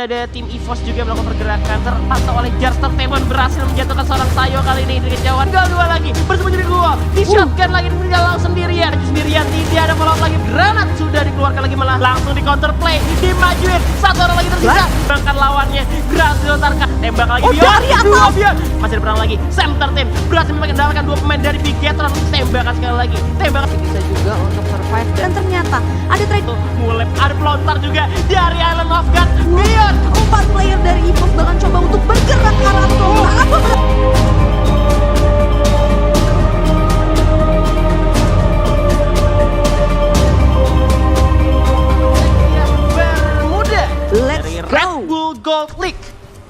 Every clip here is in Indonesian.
Ada tim EVOS juga melakukan pergerakan terpantau oleh Jarster. Temon berhasil menjatuhkan seorang Tayo kali ini dari kejauhan. Gol dua lagi bersama jadi gua di shotgun lagi tinggal langsung sendirian tidak ada follow up lagi. Granat sudah dikeluarkan lagi malah langsung di counter play dimajuin satu orang lagi tersisa bahkan lawannya berhasil dilontarkan tembak lagi dari atas masih ada perang lagi. Sam Tertim berhasil mendapatkan dua pemain dari Big Gatron. Tembakan sekali lagi bisa juga untuk survive dan ternyata ada trade mulai ada pelontar juga dari Island of God. 4 player dari EVOS bahkan coba untuk bergerak ke arah Bermuda Let's dari go. Red Bull Gold League.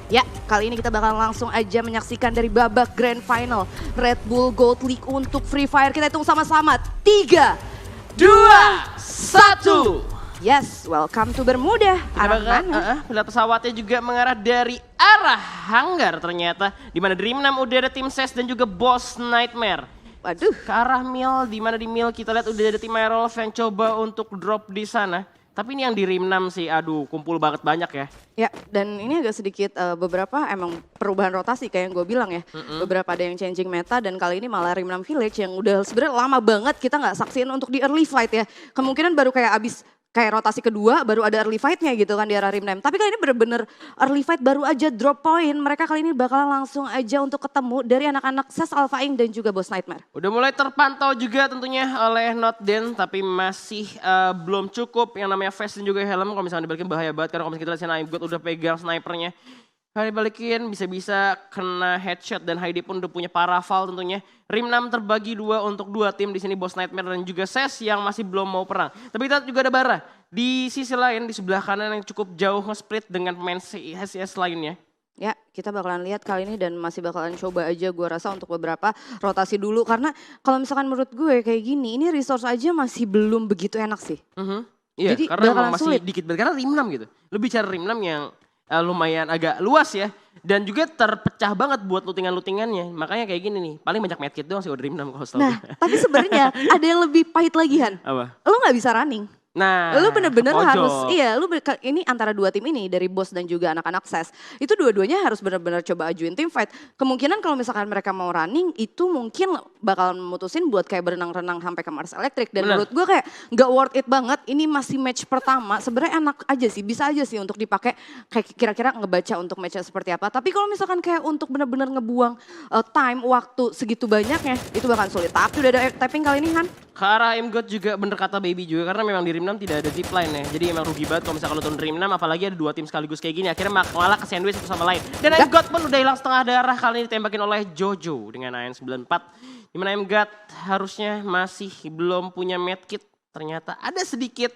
Ya, kali ini kita bakal langsung aja menyaksikan dari babak Grand Final Red Bull Gold League untuk Free Fire. Kita hitung sama-sama. 3, 2, 1. Yes, welcome to Bermuda. Arah mana? Pilot pesawatnya juga mengarah dari arah hanggar ternyata. Di mana di Rim 6 udah ada tim SES dan juga Boss Nightmare. Waduh. Ke arah Mil, di mana di Mil kita lihat udah ada tim Aerolf yang coba untuk drop di sana. Tapi ini yang di Rim 6 sih, aduh kumpul banget banyak ya. Ya, dan ini agak sedikit beberapa emang perubahan rotasi kayak yang gue bilang ya. Beberapa ada yang changing meta dan kali ini malah Rim 6 Village yang udah sebenarnya lama banget kita nggak saksiin untuk di early fight ya. Kemungkinan baru kayak abis kayak rotasi kedua baru ada early fight-nya gitu kan di arah Rim 6. Tapi kali ini bener-bener early fight baru aja drop point. Mereka kali ini bakalan langsung aja untuk ketemu dari anak-anak SES Alpha Inc dan juga Boss Nightmare. Udah mulai terpantau juga tentunya oleh Notden tapi masih belum cukup yang namanya Fast dan juga Helm. Kalau misalnya dibalikin bahaya banget karena kalau misalnya kita lihat Naim God udah pegang snipernya. Kalau dibalikin bisa-bisa kena headshot dan Heidi pun udah punya parafal tentunya. Rim 6 terbagi dua untuk dua tim di sini Boss Nightmare dan juga SES yang masih belum mau perang. Tapi kita juga ada Bara di sisi lain di sebelah kanan yang cukup jauh nge-split dengan pemain SES lainnya. Ya, kita bakalan lihat kali ini dan masih bakalan coba aja gue rasa untuk beberapa rotasi dulu. Karena kalau misalkan menurut gue kayak gini, ini resource aja masih belum begitu enak sih. Iya, Jadi karena bakalan masih sulit. dikit banget. Karena Rim 6 gitu. Lebih cara Rim 6 yang lumayan agak luas ya. Dan juga terpecah banget buat lootingan-lootingannya. Makanya kayak gini nih, paling banyak medkit doang sih udah Rim 6 kalau setahu Nah, tapi sebenarnya ada yang lebih pahit lagi Han. Apa? Lo gak bisa running. Nah, Lu bener-bener ke pojok. harus, iya lu ini antara dua tim ini dari Boss dan juga anak-anak SES. Itu dua-duanya harus bener-bener coba ajuin tim fight. Kemungkinan kalau misalkan mereka mau running itu mungkin bakalan memutusin buat kayak berenang-renang sampai ke Mars Electric. Dan Bener. menurut gue kayak gak worth it banget. Ini masih match pertama. Sebenarnya enak aja sih, bisa aja sih untuk dipakai kayak kira-kira ngebaca untuk matchnya seperti apa. Tapi kalau misalkan kayak untuk bener-bener ngebuang time, waktu segitu banyaknya itu bakal sulit. Tapi udah ada tapping kali ini Han. Ke arah M-God juga bener kata Baby juga karena memang di Rim 6 tidak ada zipline ya. Jadi emang rugi banget kalau misalkan nonton Rim 6 apalagi ada dua tim sekaligus kayak gini. Akhirnya malah ke sandwich satu sama lain. Dan M-God pun udah hilang setengah darah kali ini ditembakin oleh Jojo dengan AN94. Dimana M-God harusnya masih belum punya medkit. Ternyata ada sedikit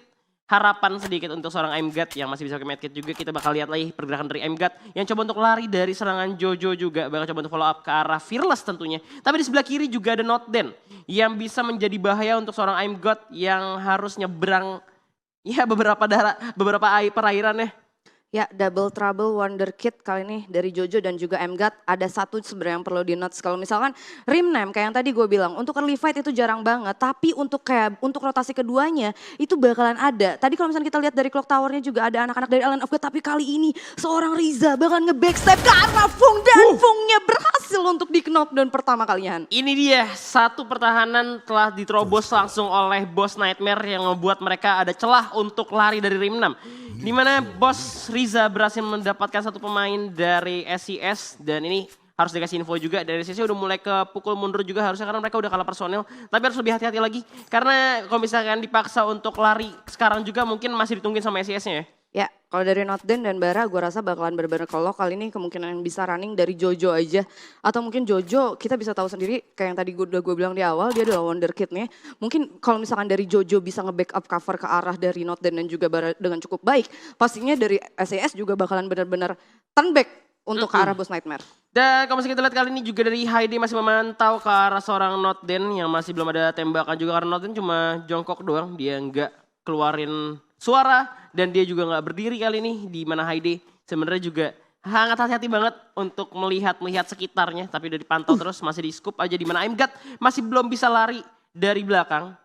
harapan sedikit untuk seorang M-God yang masih bisa pakai medkit juga. Kita bakal lihat lagi pergerakan dari M-God yang coba untuk lari dari serangan Jojo juga. Bakal coba untuk follow up ke arah Fearless tentunya. Tapi di sebelah kiri juga ada Notden yang bisa menjadi bahaya untuk seorang M-God yang harus nyebrang ya beberapa perairan ya. Ya, Double Trouble Wonderkid kali ini dari Jojo dan juga M-God. Ada satu sebenarnya yang perlu di notes. Kalau misalkan Rim 6 kayak yang tadi gue bilang, untuk early fight itu jarang banget. Tapi untuk rotasi keduanya itu bakalan ada. Tadi kalau misalnya kita lihat dari clock towernya juga ada anak-anak dari Island of God. Tapi kali ini seorang Riza bakalan nge-backstab ke arah Fung dan Fungnya berhasil untuk di knockdown pertama kalian. Ini dia satu pertahanan telah diterobos langsung oleh Boss Nightmare yang membuat mereka ada celah untuk lari dari Rim 6. Di mana Boss Riza berhasil mendapatkan satu pemain dari SES dan ini harus dikasih info juga dari SES udah mulai ke pukul mundur juga harusnya karena mereka udah kalah personel. Tapi harus lebih hati-hati lagi karena kalau misalkan dipaksa untuk lari sekarang juga mungkin masih ditungguin sama SES-nya ya. Ya, kalau dari Notden dan Bara gue rasa bakalan bener-bener kalau kali ini kemungkinan yang bisa running dari Jojo aja. Atau mungkin Jojo kita bisa tahu sendiri kayak yang tadi udah gue bilang di awal dia adalah wonderkid-nya. Mungkin kalau misalkan dari Jojo bisa nge-backup cover ke arah dari Notden dan juga Bara dengan cukup baik. Pastinya dari SES juga bakalan bener-bener turn back untuk ke arah Boss Nightmare. Dan kalau misalnya kita lihat kali ini juga dari Heidi masih memantau ke arah seorang Notden yang masih belum ada tembakan juga karena Notden cuma jongkok doang. Dia nggak keluarin suara dan dia juga nggak berdiri kali ini di mana Heidi sebenarnya juga sangat hati-hati banget untuk melihat sekitarnya tapi udah dipantau terus masih di scoop aja di mana M-God masih belum bisa lari dari belakang.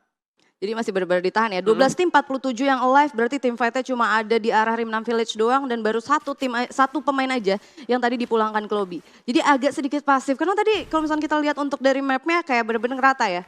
Jadi masih benar-benar ditahan ya. 12 tim 47 yang alive, berarti tim fightnya cuma ada di arah Rim 6 Village doang dan baru satu pemain aja yang tadi dipulangkan ke lobby. Jadi agak sedikit pasif karena tadi kalau misalnya kita lihat untuk dari mapnya kayak benar-benar rata ya.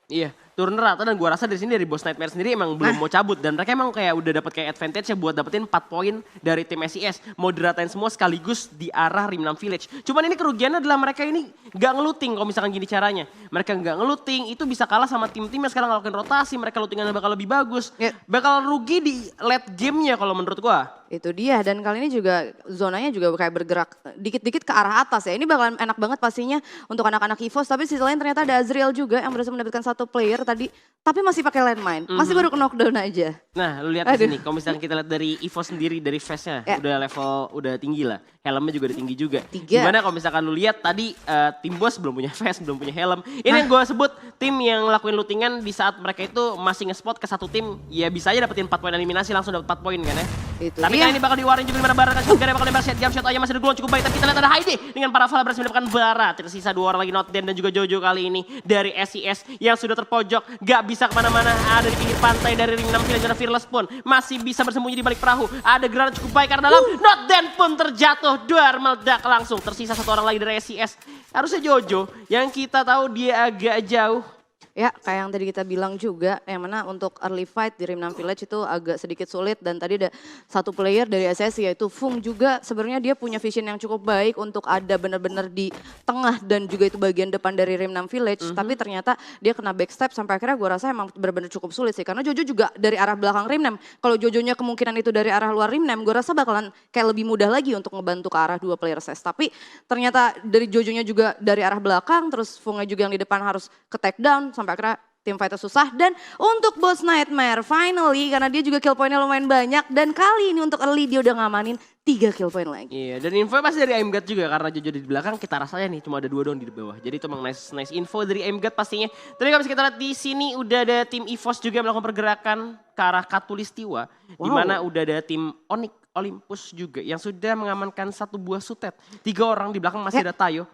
Iya, turun rata dan gua rasa dari sini dari Boss Nightmare sendiri emang belum mau cabut dan mereka emang kayak udah dapat kayak advantage ya buat dapetin 4 poin dari tim SES. Mau diratain semua sekaligus di arah Rim 6 Village. Cuman ini kerugiannya adalah mereka ini gak ngeluting kalau misalkan gini caranya. Mereka gak ngeluting itu bisa kalah sama tim-tim yang sekarang ngelakuin rotasi, mereka lootingannya bakal lebih bagus. Ya. Bakal rugi di late gamenya kalau menurut gua. Itu dia dan kali ini juga zonanya juga kayak bergerak dikit-dikit ke arah atas ya. Ini bakalan enak banget pastinya untuk anak-anak EVOS. Tapi sisi lain ternyata ada Azriel juga yang berhasil mendapatkan satu player tadi. Tapi masih pakai landmine, masih baru ke knockdown aja. Nah lu lihat di sini, kalau misalnya kita lihat dari EVOS sendiri, dari face-nya Ya. udah level, udah tinggi lah. Helmnya juga udah tinggi juga. 3. Gimana kalau misalkan lu lihat tadi tim bos belum punya face, belum punya helm. Ini yang gue sebut tim yang ngelakuin lootingan di saat mereka itu masih nge-spot ke satu tim. Ya bisa aja dapetin 4 poin eliminasi, langsung dapet 4 poin kan ya. Itu Tapi dia. kali ini bakal diwarin juga di mana Bara kan shotgun bakal nembak jump shot aja masih ada gol cukup baik. Tapi kita lihat ada Heidi dengan para Vala berhasil mendapatkan Bara. Tersisa 2 orang lagi Notden dan juga Jojo kali ini dari SES yang sudah terpojok. Gak bisa kemana-mana, ada di pinggir pantai dari Ring 6 Village. Ada Fearless pun masih bisa bersembunyi di balik perahu. Ada granat cukup baik karena dalam Notden pun terjatuh. Duar meledak langsung. Tersisa 1 orang lagi dari SES. Harusnya Jojo yang kita tahu dia agak jauh. Ya, kayak yang tadi kita bilang juga, yang mana untuk early fight di Rim 6 Village itu agak sedikit sulit. Dan tadi ada satu player dari SSC yaitu Fung juga sebenarnya dia punya vision yang cukup baik untuk ada benar-benar di tengah dan juga itu bagian depan dari Rim 6 Village. Tapi ternyata dia kena backstep sampai akhirnya gue rasa emang benar-benar cukup sulit sih. Karena Jojo juga dari arah belakang Rim 6. Kalau Jojonya kemungkinan itu dari arah luar Rim 6, gue rasa bakalan kayak lebih mudah lagi untuk ngebantu ke arah 2 player SES. Tapi ternyata dari Jojonya juga dari arah belakang, terus Fungnya juga yang di depan harus ke take down. Sampai akhirnya tim fighter susah dan untuk Boss Nightmare finally karena dia juga kill pointnya lumayan banyak dan kali ini untuk early dia udah ngamanin 3 kill point lagi. Iya, dan info pasti dari Aimgat juga karena Jojo di belakang kita rasanya nih cuma ada 2 doang di bawah. Jadi itu emang nice info dari Aimgat pastinya. Tapi kalau kita lihat di sini udah ada tim EVOS juga melakukan pergerakan ke arah Katulistiwa. Di mana udah ada tim Onyx Olympus juga yang sudah mengamankan 1 buah sutet. 3 orang di belakang masih ada Tayo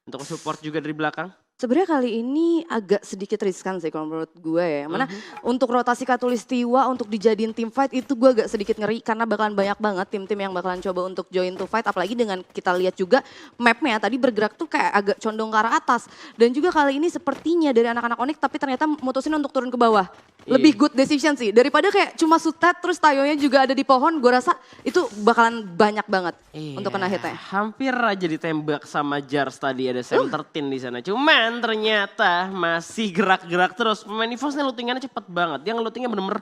untuk support juga dari belakang. Sebenarnya kali ini agak sedikit riskan sih kalau menurut gue ya. Mana untuk rotasi Katulistiwa untuk dijadiin tim fight itu gue agak sedikit ngeri karena bakalan banyak banget tim-tim yang bakalan coba untuk join to fight. Apalagi dengan kita lihat juga mapnya tadi bergerak tuh kayak agak condong ke arah atas. Dan juga kali ini sepertinya dari anak-anak Onyx tapi ternyata mutusin untuk turun ke bawah. Lebih good decision sih daripada kayak cuma sutet terus Tayonya juga ada di pohon. Gue rasa itu bakalan banyak banget untuk kena hitnya. Hampir aja ditembak sama Jars tadi ada Sam 13 di sana. Cuman ternyata masih gerak-gerak terus. Pemain EVOS nih lootingannya cepet banget. Dia nge-lootingnya bener-bener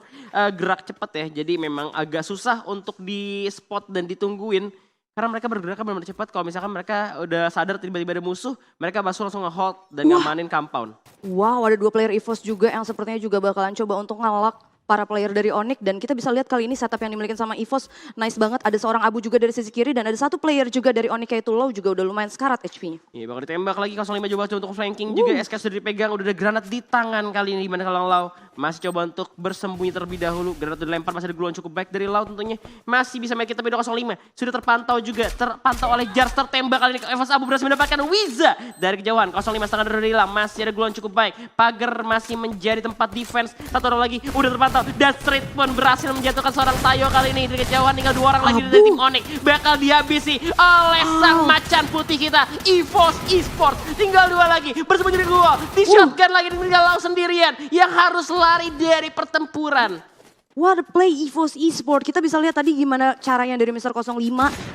gerak cepet ya. Jadi memang agak susah untuk di spot dan ditungguin. Karena mereka bergerak benar-benar cepat. Kalau misalkan mereka udah sadar tiba-tiba ada musuh, mereka langsung nge-hold dan ngamanin compound. Wow, ada 2 player EVOS juga yang sepertinya juga bakalan coba untuk ngelak para player dari Onyx. Dan kita bisa lihat kali ini setup yang dimiliki sama EVOS nice banget. Ada seorang Abu juga dari sisi kiri dan ada 1 player juga dari Onyx yaitu Low juga udah lumayan sekarat HP-nya. Iya bakal ditembak lagi 05 coba untuk flanking juga. SK sudah dipegang, udah ada granat di tangan kali ini. Dimana kalau Lau masih coba untuk bersembunyi terlebih dahulu. Granat udah dilempar, masih ada guluan cukup baik dari Lau tentunya. Masih bisa main kita beda 05. Sudah terpantau juga, terpantau oleh Jars tertembak kali ini. EVOS Abu berhasil mendapatkan Wiza dari kejauhan. 05 setengah dari hilang, masih ada guluan cukup baik. Pagar masih menjadi tempat defense. 1 orang lagi udah terpantau. Dan Street pun berhasil menjatuhkan seorang Tayo kali ini. Dari kejauhan tinggal 2 orang lagi dari tim Onyx. Bakal dihabisi oleh sang macan putih kita. EVOS Esports. Tinggal 2 lagi. Bersembunyi di gua. Di shotgun lagi tinggal Lau sendirian. Yang harus lari dari pertempuran. What a play EVOS Esports. Kita bisa lihat tadi gimana caranya dari Mr. 05.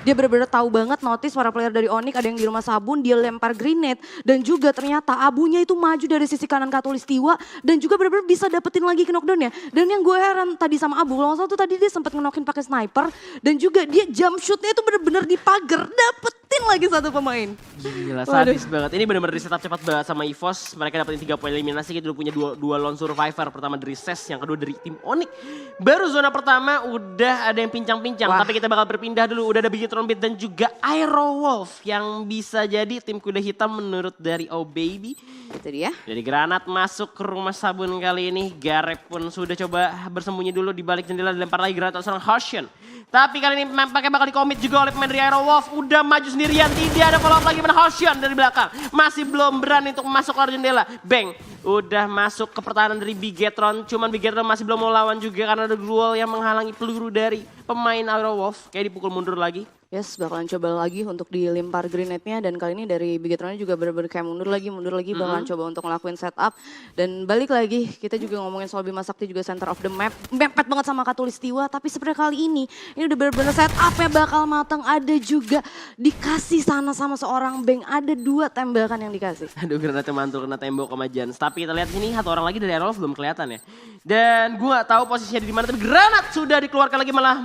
Dia benar-benar tahu banget notice para player dari Onyx. Ada yang di rumah sabun, dia lempar grenade. Dan juga ternyata Abunya itu maju dari sisi kanan Katulistiwa. Dan juga benar-benar bisa dapetin lagi knockdown-nya. Dan yang gue heran tadi sama Abu, kalau tuh tadi dia sempat ngenokin pakai sniper. Dan juga dia jump shoot-nya itu benar-benar di pagar. Dapetin lagi 1 pemain. Gila sadis banget. Ini benar-benar di setup cepat banget sama EVOS. Mereka dapetin 3 poin eliminasi. Kita udah punya 2 lone survivor. Pertama dari SES, yang kedua dari tim Onyx. Baru zona pertama udah ada yang pincang-pincang. Tapi kita bakal berpindah dulu. Udah ada Bigetron Beat dan juga Aero Wolf. Yang bisa jadi tim kuda hitam menurut dari Oh Baby. Itu dia. Jadi granat masuk ke rumah sabun kali ini. Garep pun sudah coba bersembunyi dulu di balik jendela. Dilempar lagi granat oleh seorang Hoshin. Tapi kali ini nampaknya bakal dikomit juga oleh pemain dari Aero Wolf. Udah maju sendirian. Tidak ada follow up lagi pada Hoshin dari belakang. Masih belum berani untuk masuk ke jendela. Bang. udah masuk ke pertahanan dari Bigetron. Cuman Bigetron masih belum mau lawan juga karena ada Gruul yang menghalangi peluru dari pemain Aerowolf. Kayak dipukul mundur lagi. Yes, bakalan coba lagi untuk dilempar grenade-nya dan kali ini dari Bigetronnya juga bener-bener kayak mundur lagi bakalan coba untuk ngelakuin setup. Dan balik lagi, kita juga ngomongin soal Bima Sakti juga center of the map. Mepet banget sama Katulistiwa, tapi sebenarnya kali ini udah bener-bener setupnya bakal matang. Ada juga dikasih sana sama seorang Beng, ada 2 tembakan yang dikasih. Aduh, granatnya mantul kena tembok sama Jans. Tapi kita lihat sini satu orang lagi dari Aerowolf belum kelihatan ya. Dan gue gak tahu posisinya di mana, tapi granat sudah dikeluarkan lagi, malah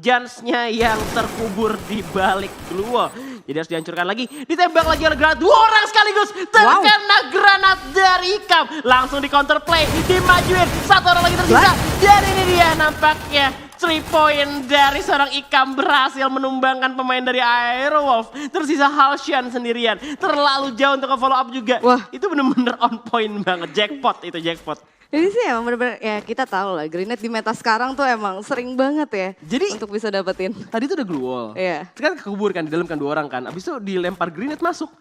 Jansnya yang terkubur di balik Gruul. Jadi harus dihancurkan lagi. Ditembak lagi oleh granat. 2 orang sekaligus terkena granat dari Ikam. Langsung di counterplay, dimajuin. 1 orang lagi tersisa. Dan ini dia nampaknya 3 point dari seorang Ikam berhasil menumbangkan pemain dari Aerowolf. Tersisa Halshan sendirian. Terlalu jauh untuk ke-follow up juga. Wah. Itu bener-bener on point banget. Jackpot itu, jackpot. Ini sih emang bener-bener ya kita tahu lah grenade di meta sekarang tuh emang sering banget ya. Jadi untuk bisa dapetin. Tadi tuh udah Gruul. Iya. Terus kan kekubur kan, di dalam kan 2 orang kan. Abis itu dilempar grenade masuk.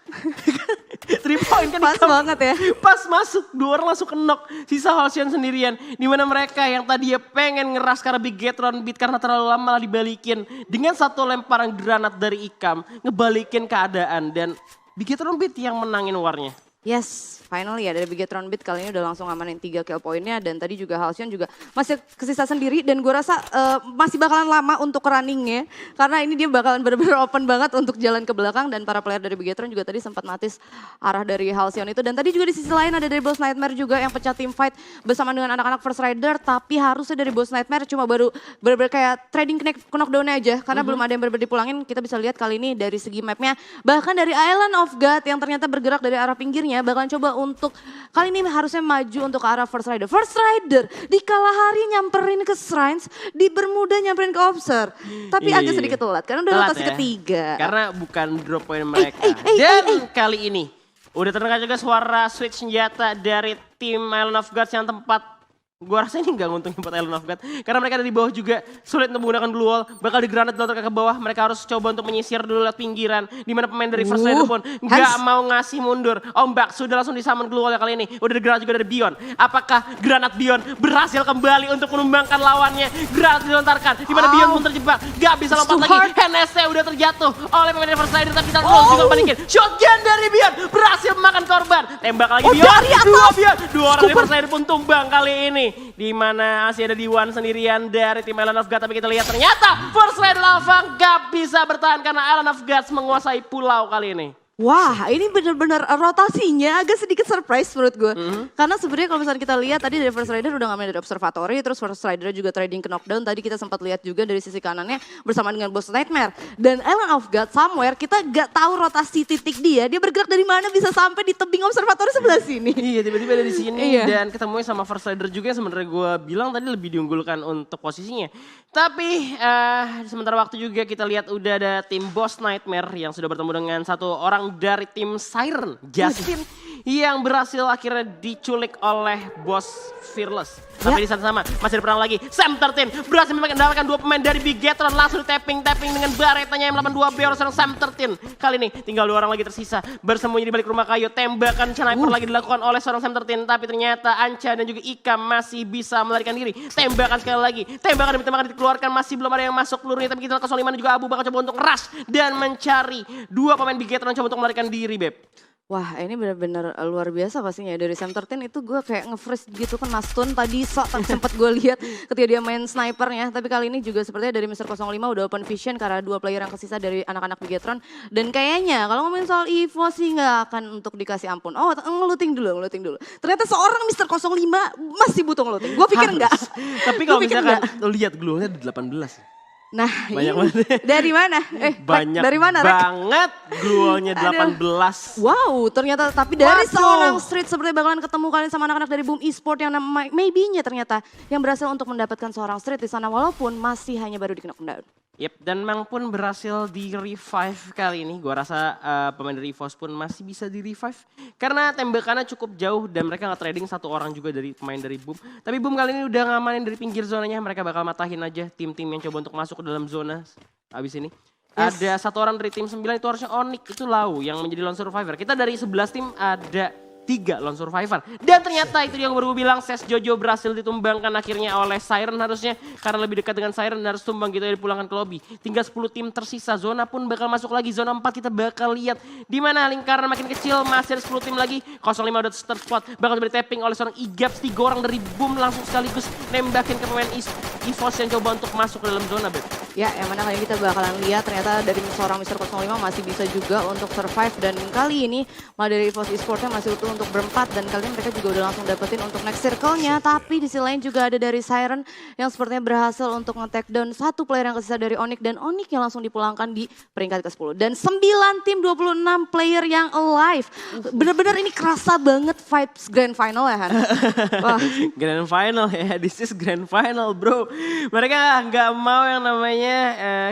3 point kan. Pas banget ya. Pas masuk, 2 orang langsung ke knock. Sisa Halcyon sendirian. Dimana mereka yang tadi ya pengen ngeras karena Bigetron beat karena terlalu lama malah dibalikin. Dengan 1 lemparan granat dari Ikam. Ngebalikin keadaan dan Bigetron beat yang menangin warnya. Yes, finally ya dari Bigetron Beat kali ini udah langsung ngamanin 3 kill poinnya dan tadi juga Halcyon juga masih kesisa sendiri dan gue rasa masih bakalan lama untuk runningnya karena ini dia bakalan bener-bener open banget untuk jalan ke belakang dan para player dari Bigetron juga tadi sempat notice arah dari Halcyon itu dan tadi juga di sisi lain ada dari Boss Nightmare juga yang pecah team fight bersama dengan anak-anak First Rider tapi harusnya dari Boss Nightmare cuma baru bener-bener kayak trading knockdown aja karena belum ada yang bener-bener dipulangin. Kita bisa lihat kali ini dari segi mapnya bahkan dari Island of God yang ternyata bergerak dari arah pinggirnya bakalan coba untuk kali ini harusnya maju untuk ke arah First Rider. First Rider di Kalahari nyamperin ke Shrines, di Bermuda nyamperin ke Obser. Tapi agak sedikit telat karena udah rotasi ketiga. Karena bukan drop point mereka. Dan kali ini udah terdengar juga suara switch senjata dari tim Island of Gods yang tempat gue rasa ini gak nguntungin buat Island of God. Karena mereka ada di bawah juga sulit untuk menggunakan blue wall. Bakal digranat dilontarkan ke bawah. Mereka harus coba untuk menyisir dulu lewat pinggiran. Dimana pemain dari First Rider pun gak mau ngasih mundur. Ombak sudah langsung disummon blue wall kali ini. Udah digranat juga dari Bion. Apakah granat Bion berhasil kembali untuk menumbangkan lawannya? Granat dilontarkan. Dimana Bion pun terjebak. Gak bisa lompat lagi. NSC udah terjatuh oleh pemain dari First Rider. Tapi kita juga balikin. Shotgun dari Bion berhasil memakan korban. Tembak lagi Bion. Dua orang dari First Rider pun tumbang kali ini. Di mana masih ada Diwan sendirian dari tim Island of God. Tapi kita lihat ternyata First Rider Alpha gak bisa bertahan karena Island of God menguasai pulau kali ini. Wah, ini benar-benar rotasinya agak sedikit surprise menurut gue. Karena sebenarnya kalau misalnya kita lihat tadi dari First Rider udah ngambil dari observatory, terus First Rider juga trading ke knockdown. Tadi kita sempat lihat juga dari sisi kanannya bersama dengan Boss Nightmare. Dan Island of God somewhere kita gak tahu rotasi titik dia bergerak dari mana bisa sampai di tebing observatory sebelah sini. Iya, tiba-tiba ada di sini dan ketemu sama First Rider juga yang sebenarnya gue bilang tadi lebih diunggulkan untuk posisinya. Tapi sementara waktu juga kita lihat udah ada tim Boss Nightmare yang sudah bertemu dengan satu orang dari tim Siren, Justin, yang berhasil akhirnya diculik oleh Boss Fearless. Tapi di sana sama, masih ada perang lagi. Sam 13 berhasil mendapatkan 2 pemain dari Bigetron, langsung tapping dengan baretanya yang 82B oleh seorang Sam 13. Kali ini tinggal 2 orang lagi tersisa, bersembunyi di balik rumah kayu. Tembakan sniper lagi dilakukan oleh seorang Sam 13, tapi ternyata Anca dan juga Ika masih bisa melarikan diri. Tembakan sekali lagi, tembakan demi tembakan dikeluarkan, masih belum ada yang masuk pelurunya. Tapi kita 05 dan juga Abu bakal coba untuk rush dan mencari 2 pemain Bigetron coba untuk melarikan diri, Beb. Wah, ini benar-benar luar biasa pastinya. Dari Sam 13 itu gue kayak nge-freeze gitu kan Mastun tadi sempat gue lihat ketika dia main snipernya. Tapi kali ini juga sepertinya dari Mr. 05 udah open vision karena 2 player yang kesisa dari anak-anak Bigetron. Dan kayaknya kalau ngomongin soal Evo sih nggak akan untuk dikasih ampun. Oh, ngeluting dulu. Ternyata seorang Mr. 05 masih butuh ngeluting. Gue pikir enggak. Tapi kalau misalkan lo lihat glue-nya 18. Nah, banyak banget. Dari mana? Banyak dari mana, banget glue-nya 18. Wow, ternyata tapi dari seorang Street seperti bakalan ketemu kalian sama anak-anak dari Boom Esport yang maybe-nya ternyata yang berhasil untuk mendapatkan seorang Street di sana walaupun masih hanya baru di knockdown. Yep, dan Mang pun berhasil di revive kali ini. Gua rasa pemain dari EVOS pun masih bisa di revive. Karena tembakannya cukup jauh dan mereka nge-trading 1 orang juga dari pemain dari Boom. Tapi Boom kali ini udah ngamanin dari pinggir zonanya. Mereka bakal matahin aja tim-tim yang coba untuk masuk ke dalam zona abis ini. Ada 1 orang dari tim 9 itu harusnya Onyx, itu Lau yang menjadi lone survivor. Kita dari 11 tim ada 3 lone survivor. Dan ternyata itu yang baru gue bilang, Ses Jojo berhasil ditumbangkan akhirnya oleh Siren harusnya. Karena lebih dekat dengan Siren harus tumbang gitu ya, dipulangkan ke lobby. Tinggal 10 tim tersisa, zona pun bakal masuk lagi. Zona 4 kita bakal lihat di mana lingkaran makin kecil, masih ada 10 tim lagi. 05 udah start spot, bakal diberi tapping oleh seorang Igaps. 3 orang dari Boom langsung sekaligus nembakin ke pemain EVOS yang coba untuk masuk ke dalam zona, Beb. Ya, yang mana kali ini kita bakalan lihat ternyata dari seorang Mr. 05 masih bisa juga untuk survive. Dan kali ini malah dari EVOS Esports-nya masih utuh untuk berempat. Dan kali ini mereka juga udah langsung dapetin untuk next circle-nya. Tapi di sisi lain juga ada dari Siren yang sepertinya berhasil untuk nge-take down satu player yang kesisa dari Onyx. Dan Onyx yang langsung dipulangkan di peringkat ke-10. Dan 9 tim 26 player yang alive. Bener-bener ini kerasa banget vibes grand final ya Han. Wah. Grand final ya, this is grand final bro. Mereka nggak mau yang namanya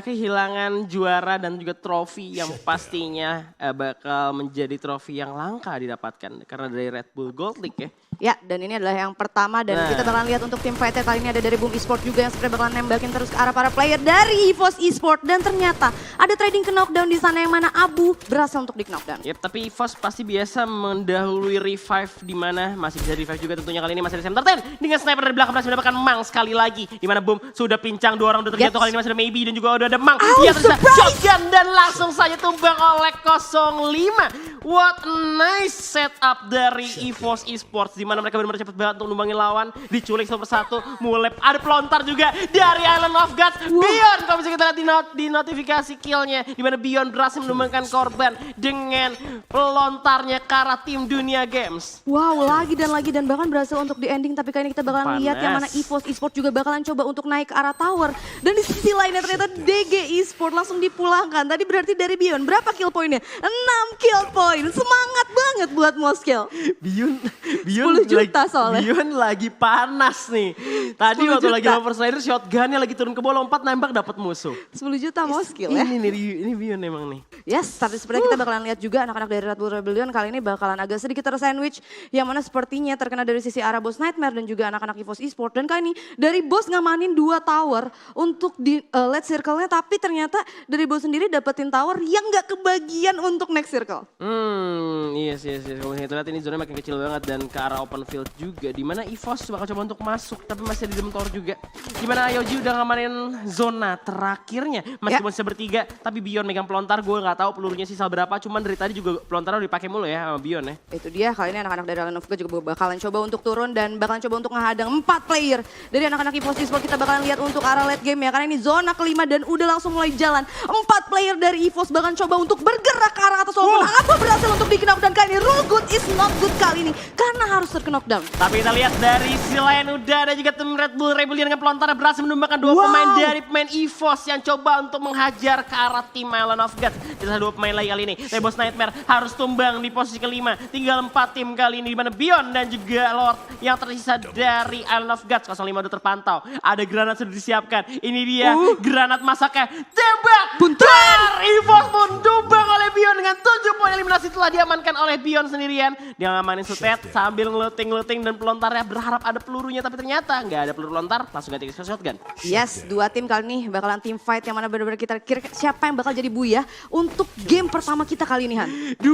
kehilangan juara dan juga trofi yang pastinya bakal menjadi trofi yang langka didapatkan. Karena dari Red Bull Gold League ya. Ya, dan ini adalah yang pertama dan kita bakalan lihat untuk tim fighter kali ini ada dari Boom Esports juga yang sebenarnya bakalan nembakin terus ke arah para player dari EVOS Esports. Dan ternyata ada trading ke knockdown di sana yang mana Abu berhasil untuk di knockdown. Yep, tapi EVOS pasti biasa mendahului revive di mana masih bisa revive juga tentunya. Kali ini masih ada Sam Terten dengan sniper dari belakang berhasil mendapatkan Mang sekali lagi. Di mana Boom sudah pincang 2 orang udah terjatuh. Kali ini masih ada Maybe dan juga udah ada Mang. Dia terus shotgun dan langsung saja tumbang oleh 05. What a nice setup dari EVOS Esports di mana mereka benar-benar cepat banget untuk numbangin lawan, diculik satu persatu, mulai ada pelontar juga dari Island of Gods. Bion kalau bisa kita lihat di notifikasi killnya, di mana Bion berhasil menumbangkan korban dengan pelontarnya ke arah tim Dunia Games. Wow, lagi dan bahkan berhasil untuk di ending, tapi kali ini kita bakalan lihat yang mana EVOS Esports juga bakalan coba untuk naik ke arah tower. Dan di sisi lainnya ternyata DG Esports langsung dipulangkan. Tadi berarti dari Bion berapa kill poinnya? 6 kill point. Semangat banget buat Moskel. Bion 10 juta soalnya. Bion lagi panas nih. Tadi waktu lagi Lover Slider shotgunnya lagi turun ke bola, lompat nembak dapat musuh. 10 juta Moskel ya. Ini Bion emang nih. Yes, tapi sepertinya kita bakalan lihat juga anak-anak dari Red Bull Rebellion kali ini bakalan agak sedikit tersandwich. Yang mana sepertinya terkena dari sisi arah Boss Nightmare dan juga anak-anak EVOS Esports. Dan kali ini dari Boss ngamanin 2 tower untuk di late circle-nya. Tapi ternyata dari Boss sendiri dapetin tower yang gak kebagian untuk next circle. Iya. Kalau kita lihat ini zona makin kecil banget dan ke arah open field juga. Dimana EVOS bakal coba untuk masuk tapi masih ada di dalam tower juga. Dimana Ayoji udah ngamanin zona terakhirnya. Masih bisa bertiga tapi Bion megang pelontar. Gue gak tahu pelurunya sisa berapa. Cuman dari tadi juga pelontarnya udah dipakai mulu ya sama Bion ya. Itu dia kali ini anak-anak dari Island of God juga bakalan coba untuk turun dan bakalan coba untuk menghadang 4 player. Dari anak-anak EVOS Esports kita bakalan lihat untuk arah late game ya. Karena ini zona kelima dan udah langsung mulai jalan. 4 player dari EVOS bakalan coba untuk bergerak ke arah atas walaupun apa berhasil untuk di knockdown. Kali ini rule good is not good kali ini karena harus terknockdown. Tapi kita lihat dari sisi lain udah ada juga tim Red Bull Rebellion dengan pelontar berhasil menumbangkan 2 pemain dari pemain EVOS yang coba untuk menghajar ke arah tim Island of God. Kita 2 pemain lagi kali ini. Boss Nightmare harus tumbang di posisi kelima. Tinggal 4 tim kali ini di mana Bion dan juga Lord yang tersisa dari Island of God. 05 udah terpantau. Ada granat sudah disiapkan. Ini dia granat masaknya. Tembak! Buntar! EVOS pun tumbang oleh Bion dengan 7 poin eliminasi telah diamankan oleh Bion sendirian. Dia ngamanin sutet sambil ngeluting dan pelontarnya berharap ada pelurunya tapi ternyata nggak ada peluru lontar, langsung ganti ke shotgun. Yes, 2 tim kali ini bakalan tim fight yang mana benar-benar kita kira siapa yang bakal jadi buya untuk game pertama kita kali ini Han. 2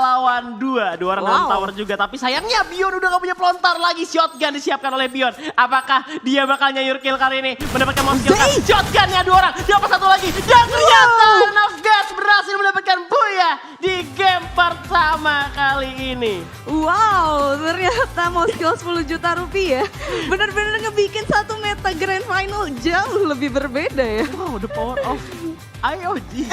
lawan 2 orang dalam tower juga tapi sayangnya Bion udah gak punya pelontar lagi, shotgun disiapkan oleh Bion. Apakah dia bakal nyayur kill kali ini mendapatkan mouse kill kan? Shotgunnya 2 orang, dapat 1 lagi dan ternyata Nafgas berhasil mendapatkan buya di game pertama kali ini. Wow, ternyata Moskel 10 juta rupiah benar-benar ngebikin satu meta grand final jauh lebih berbeda ya. Wow, the power of IOG.